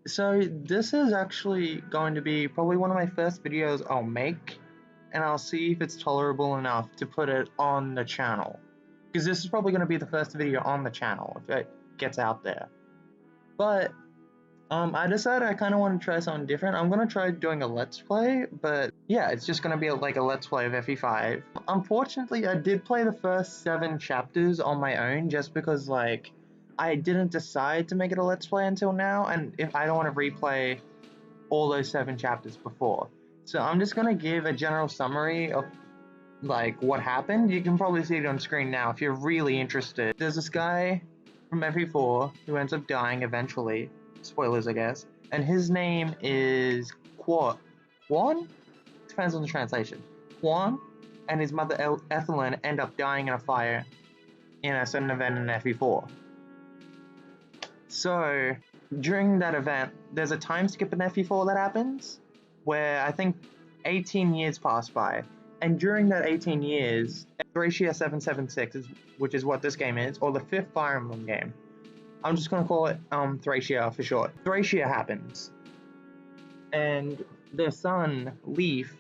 So this is actually going to be probably one of my first videos I'll make, and I'll see if it's tolerable enough to put it on the channel. Because this is probably going to be the first video on the channel if it gets out there. But I decided I kind of want to try something different. I'm going to try doing a Let's Play, but yeah, it's just going to be like a Let's Play of FE5. Unfortunately, I did play the first 7 chapters on my own just because, like, I didn't decide to make it a Let's Play until now, and if I don't want to replay all those 7 chapters before. So I'm just going to give a general summary of, like, what happened. You can probably see it on screen now if you're really interested. There's this guy from FE4 who ends up dying eventually. Spoilers, I guess. And his name is Quan? Depends on the translation. Quan and his mother Ethelyn end up dying in a fire in a certain event in FE4. So, during that event, there's a time skip in FE4 that happens, where I think 18 years pass by. And during that 18 years, Thracia 776, which is what this game is, or the 5th Fire Emblem game, I'm just gonna call it Thracia for short. Thracia happens, and their son, Leaf,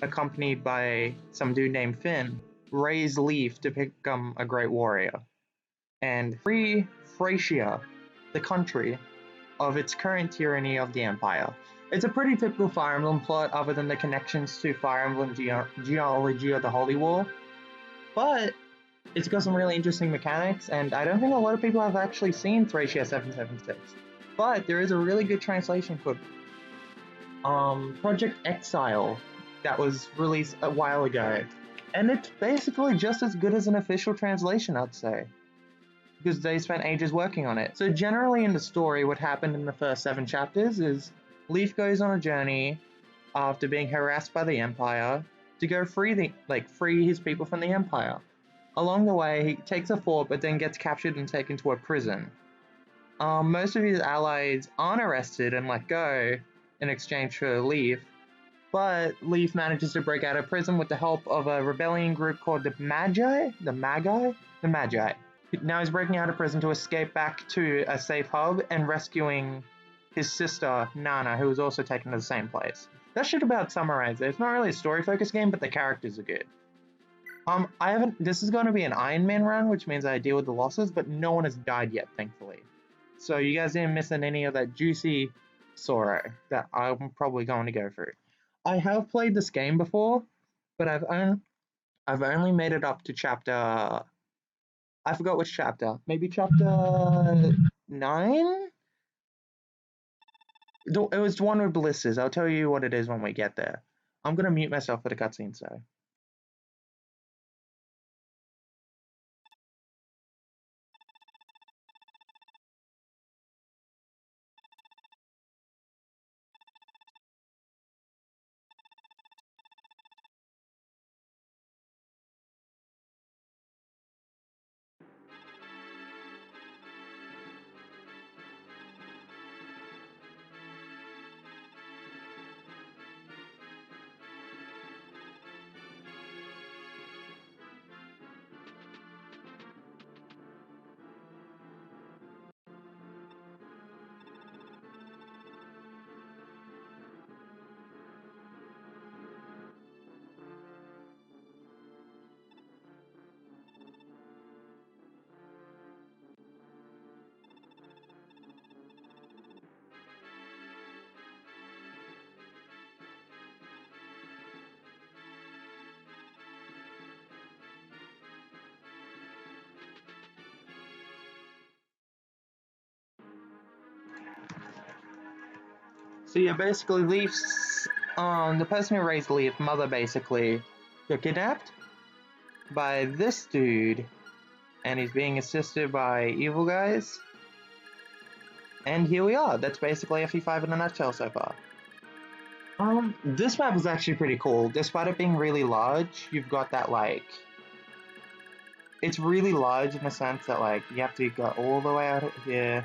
accompanied by some dude named Finn, raise Leaf to become a great warrior, and free Thracia, the country, of its current tyranny of the Empire. It's a pretty typical Fire Emblem plot other than the connections to Fire Emblem genealogy of the Holy War, but it's got some really interesting mechanics, and I don't think a lot of people have actually seen Thracia 776. But there is a really good translation called Project Exile that was released a while ago, and it's basically just as good as an official translation, I'd say, because they spent ages working on it. So generally in the story, what happened in the first 7 chapters is Leaf goes on a journey after being harassed by the Empire to go free his people from the Empire. Along the way, he takes a fort, but then gets captured and taken to a prison. Most of his allies aren't arrested and let go in exchange for Leaf, but Leaf manages to break out of prison with the help of a rebellion group called the Magi. Now he's breaking out of prison to escape back to a safe hub and rescuing his sister, Nana, who was also taken to the same place. That should about summarize it. It's not really a story-focused game, but the characters are good. This is going to be an Iron Man run, which means I deal with the losses, but no one has died yet, thankfully. So you guys didn't miss any of that juicy sorrow that I'm probably going to go through. I have played this game before, but I've only made it up to chapter... I forgot which chapter. Maybe chapter 9? It was one with blisters. I'll tell you what it is when we get there. I'm going to mute myself for the cutscene, so... So yeah, basically Leaf's, the person who raised Leaf, mother basically, got kidnapped by this dude, and he's being assisted by evil guys. And here we are. That's basically FE5 in a nutshell so far. This map is actually pretty cool. Despite it being really large, you've got that, like... It's really large in the sense that, like, you have to go all the way out here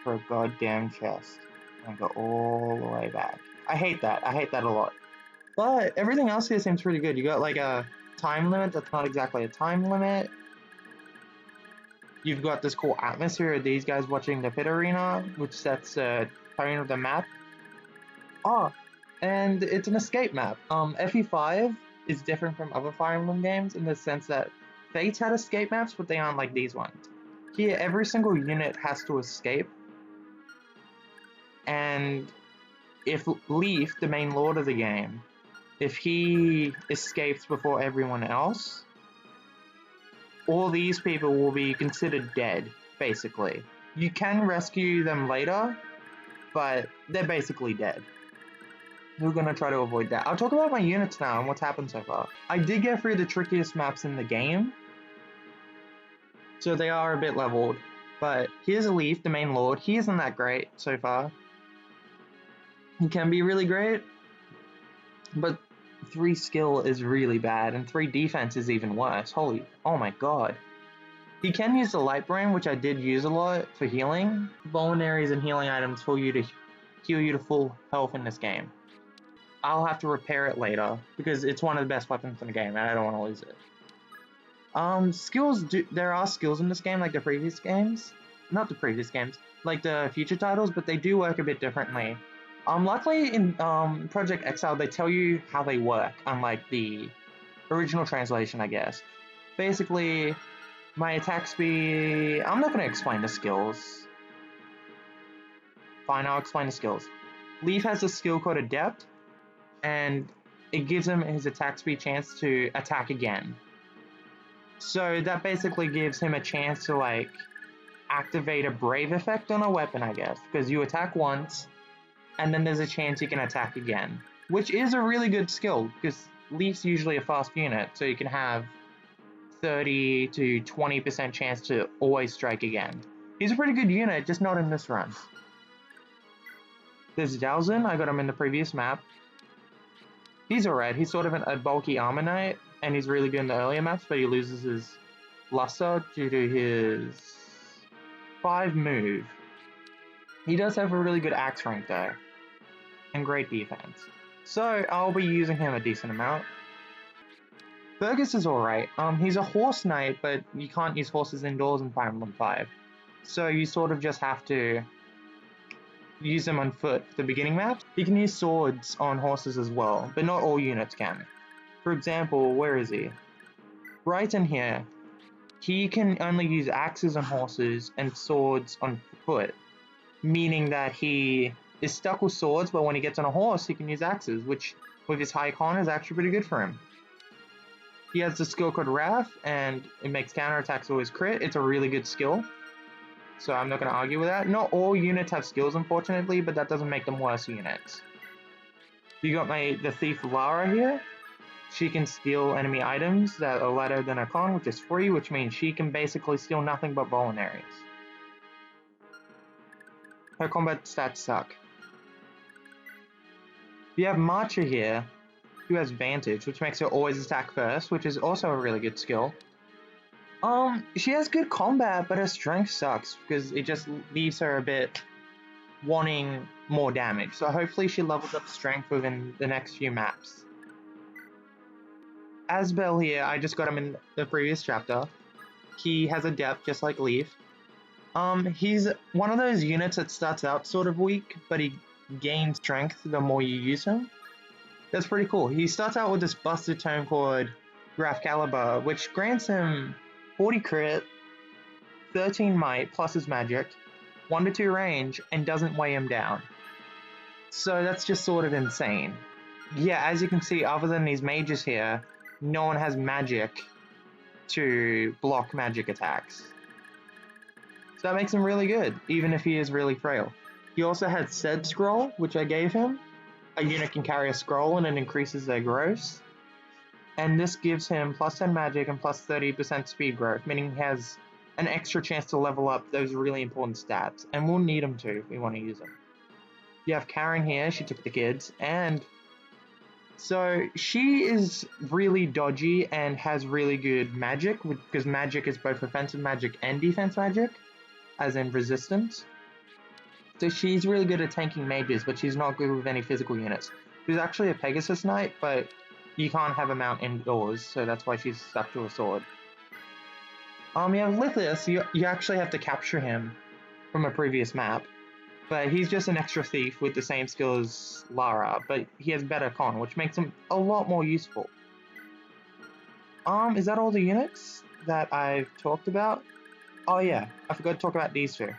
for a goddamn chest. And go all the way back. I hate that. I hate that a lot. But everything else here seems pretty good. You got, like, a time limit that's not exactly a time limit. You've got this cool atmosphere of these guys watching the pit arena, which sets a tone of the map. Oh, and it's an escape map. FE5 is different from other Fire Emblem games in the sense that Fates had escape maps, but they aren't like these ones. Here, every single unit has to escape, and if Leaf, the main lord of the game, if he escapes before everyone else, all these people will be considered dead, basically. You can rescue them later, but they're basically dead. We're gonna try to avoid that. I'll talk about my units now and what's happened so far. I did get through the trickiest maps in the game, so they are a bit leveled. But here's Leaf, the main lord. He isn't that great so far. He can be really great, but 3 skill is really bad, and 3 defense is even worse. Oh my god. He can use the Light Brain, which I did use a lot for healing. Vulneraries and healing items for you to heal you to full health in this game. I'll have to repair it later, because it's one of the best weapons in the game, and I don't want to lose it. There are skills in this game, like the previous games. Not the previous games, like the future titles, but they do work a bit differently. Luckily in Project Exile, they tell you how they work, unlike the original translation, I guess. Basically, my attack speed... I'm not going to explain the skills. Fine, I'll explain the skills. Leaf has a skill called Adept, and it gives him his attack speed chance to attack again. So that basically gives him a chance to, like, activate a Brave effect on a weapon, I guess. Because you attack once, and then there's a chance you can attack again. Which is a really good skill, because Leaf's usually a fast unit, so you can have 30 to 20% chance to always strike again. He's a pretty good unit, just not in this run. There's Dalzin, I got him in the previous map. He's alright, he's sort of a bulky armor knight, and he's really good in the earlier maps, but he loses his luster due to his 5 move. He does have a really good axe rank though, and great defense. So I'll be using him a decent amount. Fergus is alright. He's a horse knight, but you can't use horses indoors in Fire Emblem 5. So you sort of just have to use him on foot for the beginning map. You can use swords on horses as well, but not all units can. For example, where is he? Right in here. He can only use axes on horses and swords on foot, meaning that he is stuck with swords, but when he gets on a horse, he can use axes, which with his high con is actually pretty good for him. He has the skill called Wrath, and it makes counterattacks always crit. It's a really good skill, so I'm not going to argue with that. Not all units have skills, unfortunately, but that doesn't make them worse units. You got the Thief Lara here. She can steal enemy items that are lighter than her con, which is free, which means she can basically steal nothing but vulneraries. Her combat stats suck. You have Marcha here, who has Vantage, which makes her always attack first, which is also a really good skill. She has good combat, but her strength sucks, because it just leaves her a bit wanting more damage. So hopefully she levels up strength within the next few maps. Asbel here, I just got him in the previous chapter. He has a depth just like Leaf. He's one of those units that starts out sort of weak, but he gains strength the more you use him. That's pretty cool. He starts out with this busted tome called Graph Caliber, which grants him 40 crit, 13 might plus his magic, 1 to 2 range, and doesn't weigh him down. So that's just sort of insane. Yeah, as you can see, other than these mages here, no one has magic to block magic attacks. So that makes him really good, even if he is really frail. He also had Sed Scroll, which I gave him. A unit can carry a scroll and it increases their gross. And this gives him plus 10 magic and plus 30% speed growth, meaning he has an extra chance to level up those really important stats. And we'll need him to if we want to use them. You have Karen here, she took the kids, and so she is really dodgy and has really good magic, because magic is both offensive magic and defense magic, as in resistance. So she's really good at tanking mages, but she's not good with any physical units. She's actually a Pegasus Knight, but you can't have a mount indoors, so that's why she's stuck to a sword. You have Lithus, you actually have to capture him from a previous map. But he's just an extra thief with the same skill as Lara, but he has better con, which makes him a lot more useful. Is that all the units that I've talked about? Oh yeah, I forgot to talk about these two.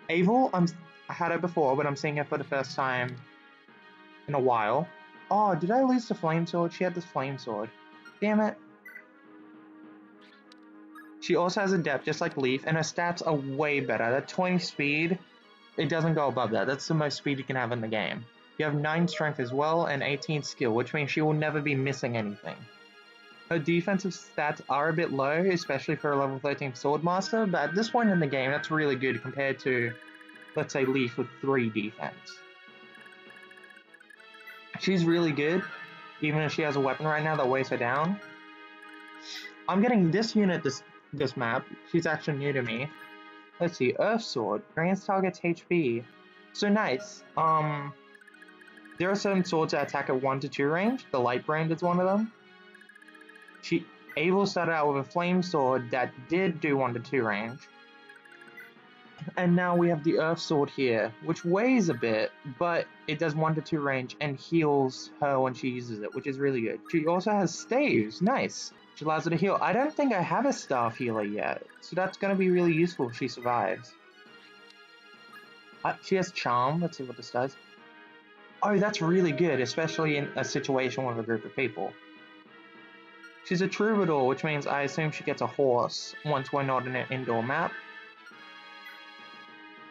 Avel, I had her before, but I'm seeing her for the first time in a while. Oh, did I lose the flame sword? She had this flame sword. Damn it. She also has Adept, just like Leaf, and her stats are way better. That 20 speed, it doesn't go above that. That's the most speed you can have in the game. You have 9 strength as well, and 18 skill, which means she will never be missing anything. Her defensive stats are a bit low, especially for a level 13 Swordmaster, but at this point in the game, that's really good compared to, let's say, Leaf with 3 defense. She's really good, even if she has a weapon right now that weighs her down. I'm getting this unit this map. She's actually new to me. Let's see, Earth Sword, grants target's HP. So nice. There are certain swords that attack at 1 to 2 range. The Light Brand is one of them. Abel started out with a flame sword that did do 1 to 2 range. And now we have the Earth Sword here, which weighs a bit, but it does 1 to 2 range and heals her when she uses it, which is really good. She also has staves, nice. Which allows her to heal. I don't think I have a staff healer yet, so that's going to be really useful if she survives. She has Charm, let's see what this does. Oh, that's really good, especially in a situation with a group of people. She's a troubadour, which means I assume she gets a horse once we're not in an indoor map.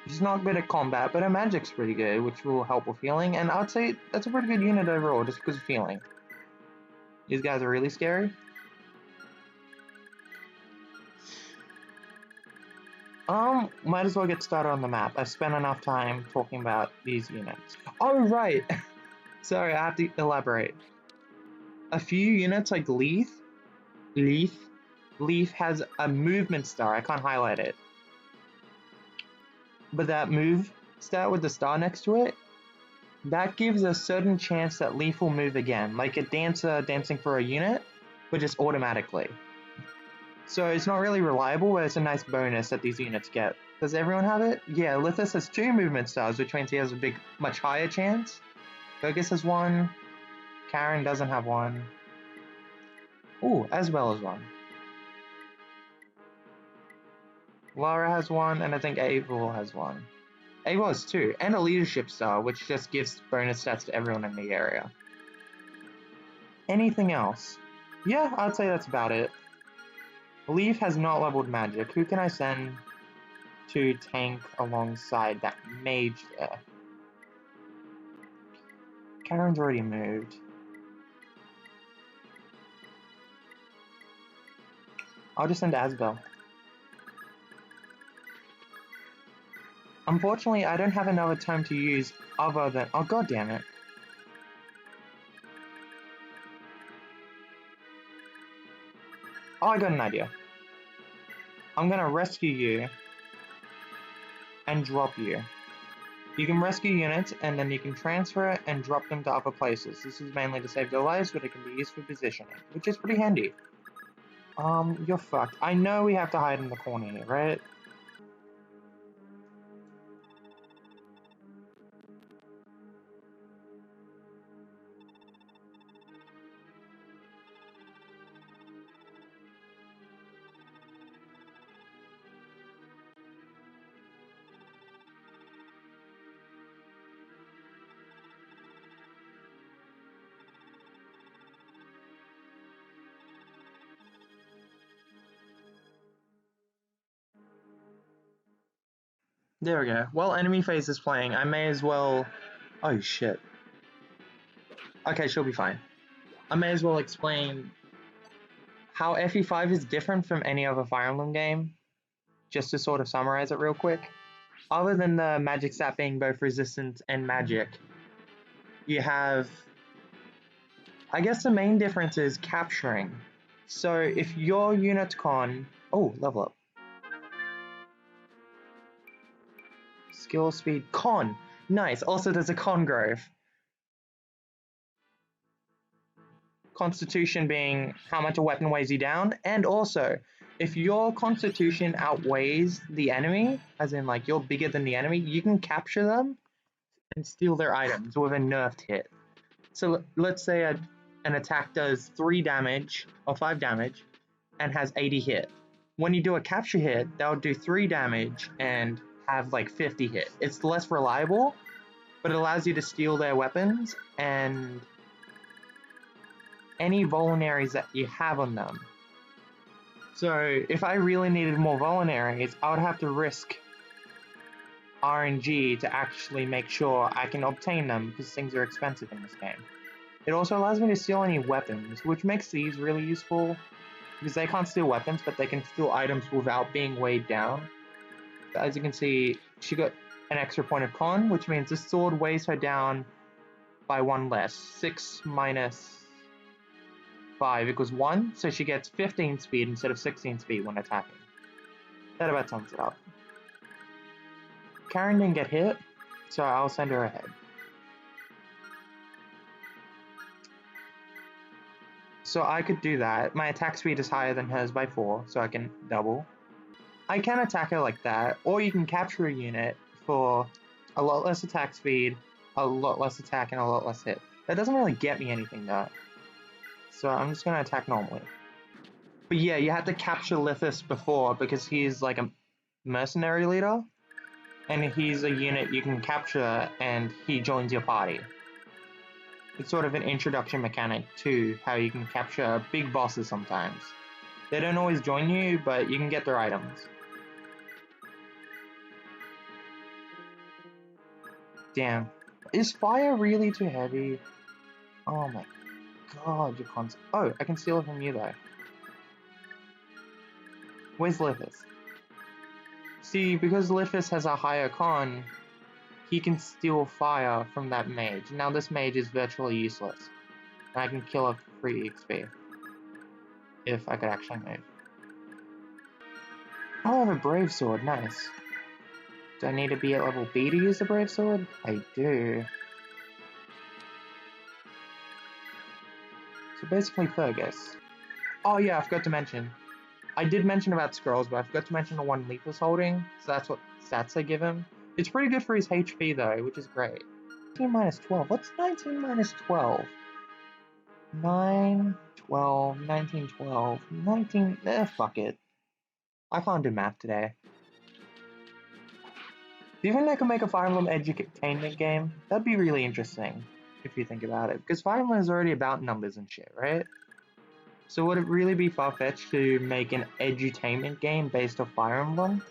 She's not good at combat, but her magic's pretty good, which will help with healing, and I'd say that's a pretty good unit overall, just because of healing. These guys are really scary. Might as well get started on the map. I've spent enough time talking about these units. Oh, right! Sorry, I have to elaborate. A few units like Leaf has a movement star. I can't highlight it. But that move stat with the star next to it, that gives a certain chance that Leaf will move again, like a dancer dancing for a unit, but just automatically. So it's not really reliable, but it's a nice bonus that these units get. Does everyone have it? Yeah, Lithus has 2 movement stars, which means he has a much higher chance. Fergus has 1. Karen doesn't have 1. Ooh, Asbel has 1. Lara has 1, and I think Abel has 1. Abel has 2, and a leadership star, which just gives bonus stats to everyone in the area. Anything else? Yeah, I'd say that's about it. Leaf has not leveled magic. Who can I send to tank alongside that mage there? Karen's already moved. I'll just send Asbel. Unfortunately, I don't have another tome to use other than... Oh, god damn it. Oh, I got an idea. I'm gonna rescue you and drop you. You can rescue units, and then you can transfer it and drop them to other places. This is mainly to save their lives, but it can be used for positioning, which is pretty handy. You're fucked. I know we have to hide in the corner here, right? There we go. While enemy phase is playing, I may as well... Oh shit. Okay, she'll be fine. I may as well explain how FE5 is different from any other Fire Emblem game, just to sort of summarize it real quick. Other than the magic stat being both resistance and magic, you have... I guess the main difference is capturing. So if your unit's con... Oh, level up. Skill, speed, con. Nice. Also, there's a con growth. Constitution being how much a weapon weighs you down, and also if your constitution outweighs the enemy, as in like you're bigger than the enemy, you can capture them and steal their items with a nerfed hit. So let's say an attack does 3 damage or 5 damage and has 80 hit. When you do a capture hit, that would do 3 damage and have like 50 hit. It's less reliable, but it allows you to steal their weapons and any vulneraries that you have on them. So if I really needed more vulneraries, I would have to risk RNG to actually make sure I can obtain them because things are expensive in this game. It also allows me to steal any weapons, which makes these really useful because they can't steal weapons, but they can steal items without being weighed down. As you can see, she got an extra point of con, which means this sword weighs her down by 1 less. 6 minus 5 equals 1, so she gets 15 speed instead of 16 speed when attacking. That about sums it up. Karen didn't get hit, so I'll send her ahead. So I could do that. My attack speed is higher than hers by 4, so I can double. I can attack her like that, or you can capture a unit for a lot less attack speed, a lot less attack, and a lot less hit. That doesn't really get me anything though. So I'm just gonna attack normally. But yeah, you had to capture Lithus before because he's like a mercenary leader. And he's a unit you can capture and he joins your party. It's sort of an introduction mechanic to how you can capture big bosses sometimes. They don't always join you, but you can get their items. Damn. Is fire really too heavy? Oh my god, you can't. Oh, I can steal it from you though. Where's Lithus? See, because Lithus has a higher con, he can steal fire from that mage. Now this mage is virtually useless. And I can kill her for free XP. If I could actually move. Oh, I have a brave sword, nice. Do I need to be at level B to use the brave sword? I do. So basically Fergus. Oh yeah, I forgot to mention. I did mention about scrolls, but I forgot to mention the one Leaf was holding, so that's what stats I give him. It's pretty good for his HP though, which is great. 19 minus 12. What's 19 minus 12? 9, 12, 19, 12, 19. Fuck it. I can't do math today. Do you think I could make a Fire Emblem edutainment game? That'd be really interesting, if you think about it. Because Fire Emblem is already about numbers and shit, right? So would it really be far-fetched to make an edutainment game based off Fire Emblem?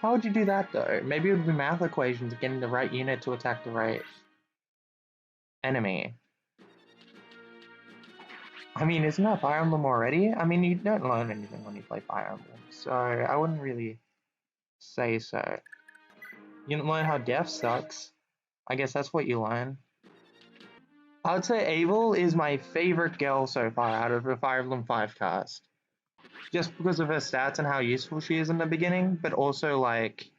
How would you do that though? Maybe it would be math equations getting the right unit to attack the right enemy. I mean, isn't that Fire Emblem already? I mean, you don't learn anything when you play Fire Emblem, so I wouldn't really say so. You don't learn how death sucks. I guess that's what you learn. I would say Abel is my favorite girl so far out of the Fire Emblem 5 cast. Just because of her stats and how useful she is in the beginning, but also like,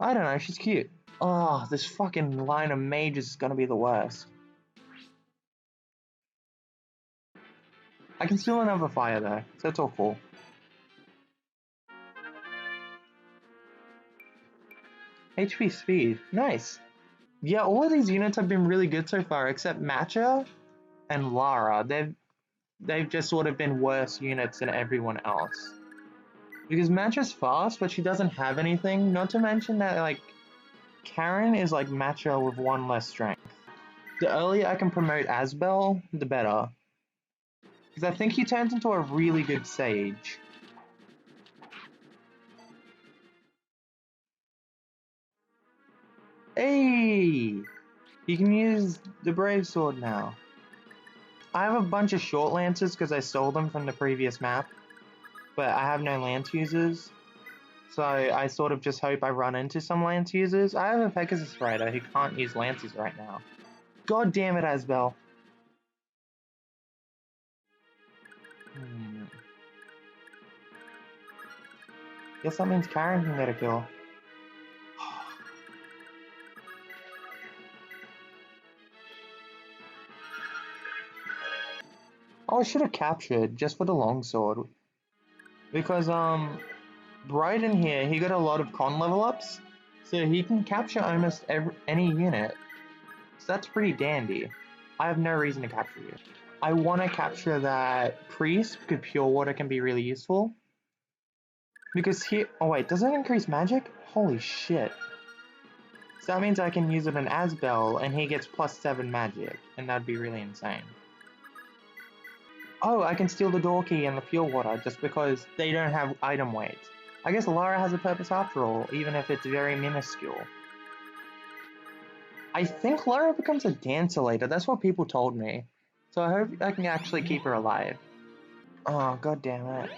I don't know, she's cute. Oh, this fucking line of mages is gonna be the worst. I can steal another fire though, so it's all cool. HP speed, nice. Yeah, all of these units have been really good so far, except Matcha and Lara. They've just sort of been worse units than everyone else. Because Matcha's fast, but she doesn't have anything. Not to mention that, like, Karen is like Matcha with 1 less strength. The earlier I can promote Asbel, the better. Because I think he turns into a really good sage. Hey! You can use the Brave Sword now. I have a bunch of short lances because I stole them from the previous map. But I have no lance users. So I sort of just hope I run into some lance users. I have a Pegasus Rider who can't use lances right now. God damn it, Asbel. Guess that means Karen can get a kill. Oh, I should have captured just for the longsword. Because, right in here, he got a lot of con level ups. So he can capture almost any unit. So that's pretty dandy. I have no reason to capture you. I want to capture that priest because pure water can be really useful. Because here, oh wait, does it increase magic? Holy shit. So that means I can use it on Asbel and he gets +7 magic, and that'd be really insane. Oh, I can steal the door key and the pure water just because they don't have item weight. I guess Lara has a purpose after all, even if it's very minuscule. I think Lara becomes a dancer later, that's what people told me. So I hope I can actually keep her alive. Oh, god damn it.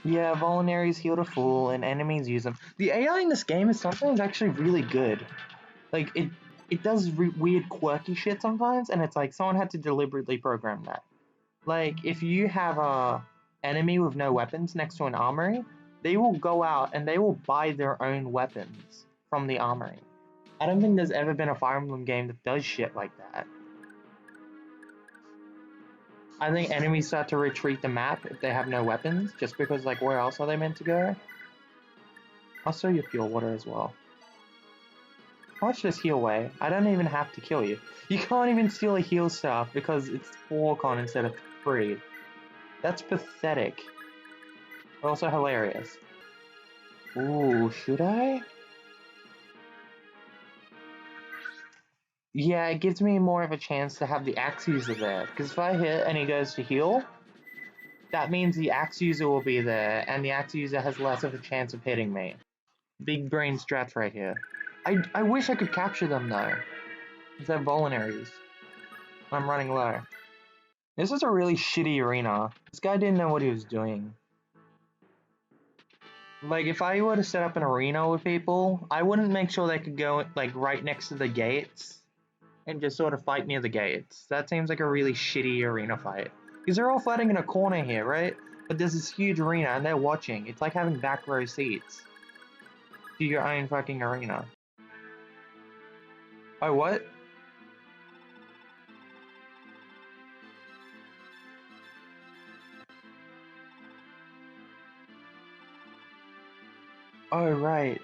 Yeah, Volinaries heal to full and enemies use them. The AI in this game is sometimes actually really good. Like, it does weird quirky shit sometimes, and it's like someone had to deliberately program that. Like, if you have a enemy with no weapons next to an armory, they will go out and they will buy their own weapons from the armory. I don't think there's ever been a Fire Emblem game that does shit like that. I think enemies start to retreat the map if they have no weapons, just because, like, where else are they meant to go? I'll show you pure water as well. Watch this heal way. I don't even have to kill you. You can't even steal a heal staff because it's 4 con instead of 3. That's pathetic. But also hilarious. Ooh, should I? Yeah, it gives me more of a chance to have the axe user there. Because if I hit and he goes to heal, that means the axe user will be there, and the axe user has less of a chance of hitting me. Big brain strats right here. I wish I could capture them though. Because they're Volinaries. I'm running low. This is a really shitty arena. This guy didn't know what he was doing. Like, if I were to set up an arena with people, I wouldn't make sure they could go, like, right next to the gates and just sort of fight near the gates. That seems like a really shitty arena fight. Because they're all fighting in a corner here, right? But there's this huge arena and they're watching. It's like having back row seats to your own fucking arena. Oh, what? Oh, right.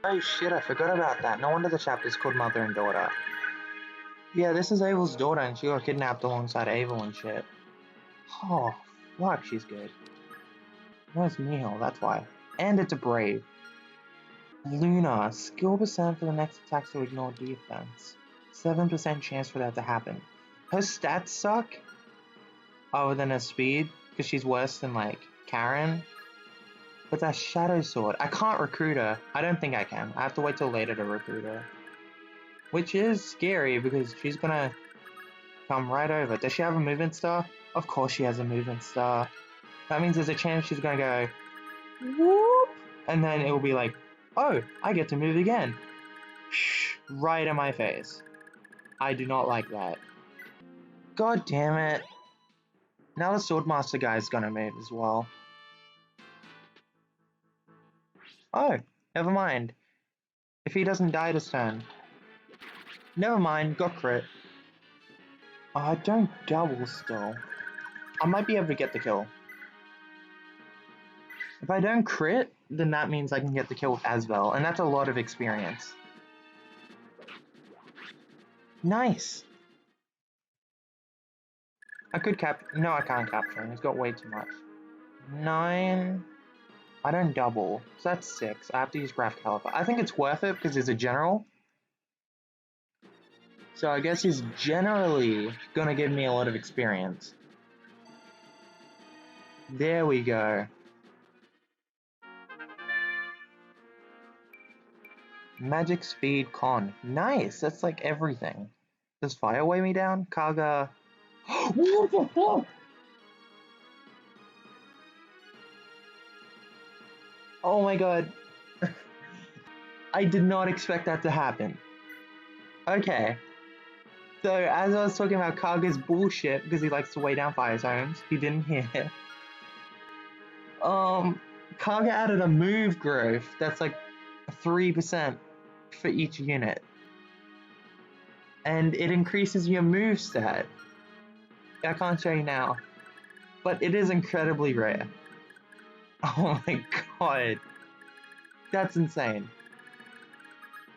Oh shit, I forgot about that. No wonder the chapter's called Mother and Daughter. Yeah, this is Abel's daughter and she got kidnapped alongside Abel and shit. Oh, fuck, she's good. Where's Neil? That's why. And it's a Brave. Luna, skill percent for the next attack to ignore defense. 7% chance for that to happen. Her stats suck, other than her speed, because she's worse than, like, Karen. But that Shadow Sword, I can't recruit her. I don't think I can. I have to wait till later to recruit her. Which is scary, because she's gonna come right over. Does she have a movement star? Of course she has a movement star. That means there's a chance she's gonna go, whoop, and then it will be like, oh, I get to move again. Shh, right in my face. I do not like that. God damn it. Now the Swordmaster guy is gonna move as well. Oh, never mind. If he doesn't die this turn. Never mind, got crit. Oh, don't double still. I might be able to get the kill. If I don't crit, then that means I can get the kill with Asbel, and that's a lot of experience. Nice! I could no, I can't capture him. He's got way too much. 9. I don't double, so that's 6. I have to use Graph Caliper. I think it's worth it because he's a general. So I guess he's generally gonna give me a lot of experience. There we go. Magic Speed Con. Nice! That's like everything. Does fire weigh me down? Kaga. What the fuck? Oh my god. I did not expect that to happen. Okay. So, as I was talking about Kaga's bullshit, because he likes to weigh down fire zones, he didn't hear. Kaga added a move growth that's like 3% for each unit. And it increases your move stat. I can't show you now. But it is incredibly rare. Oh my god. That's insane.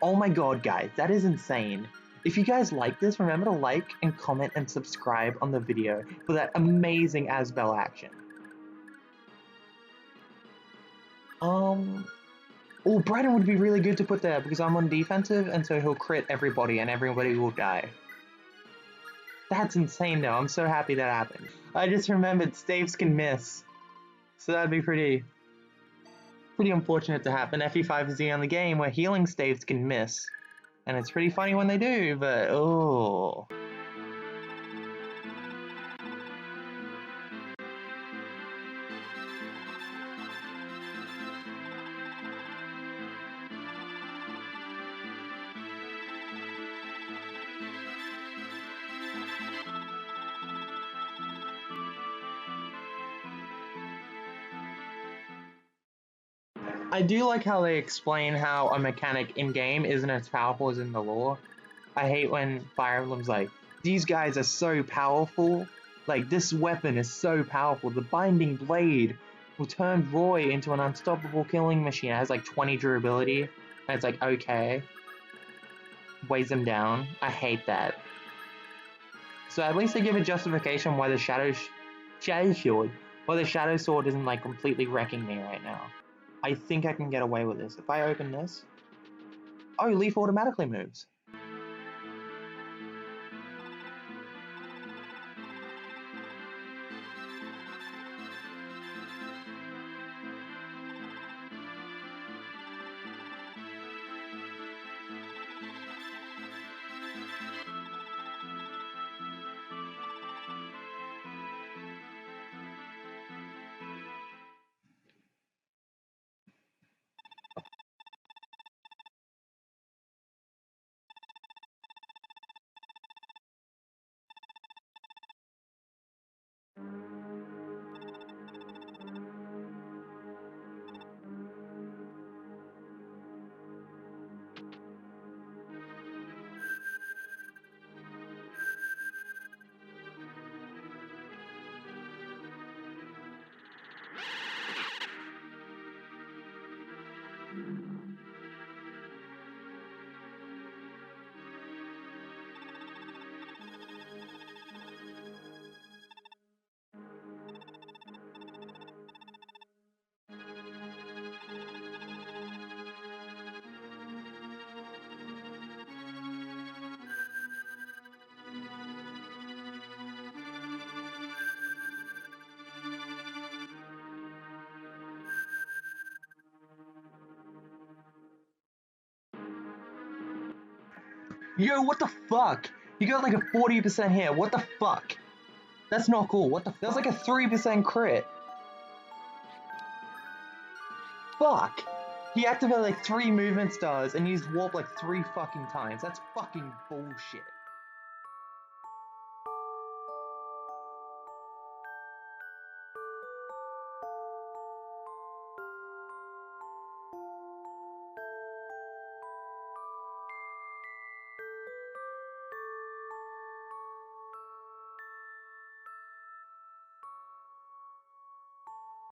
Oh my god, guys, that is insane. If you guys like this, remember to like and comment and subscribe on the video for that amazing Asbel action. Oh, Bradden would be really good to put there because I'm on defensive and so he'll crit everybody and everybody will die. That's insane though, I'm so happy that happened. I just remembered staves can miss. So that'd be pretty unfortunate to happen. FE5 is the only game where healing staves can miss. And it's pretty funny when they do, but oh. I do like how they explain how a mechanic in-game isn't as powerful as in the lore. I hate when Fire Emblem's like, these guys are so powerful, like this weapon is so powerful, the Binding Blade will turn Roy into an unstoppable killing machine. It has like 20 durability, and it's like, okay. Weighs them down. I hate that. So at least they give a justification why the Shadow Sword isn't like completely wrecking me right now. I think I can get away with this. If I open this... Oh, Leaf automatically moves. Yo, what the fuck? You got like a 40% hit. What the fuck? That's not cool. What the fuck? That's like a 3% crit. Fuck. He activated like 3 movement stars and used warp like 3 fucking times. That's fucking bullshit.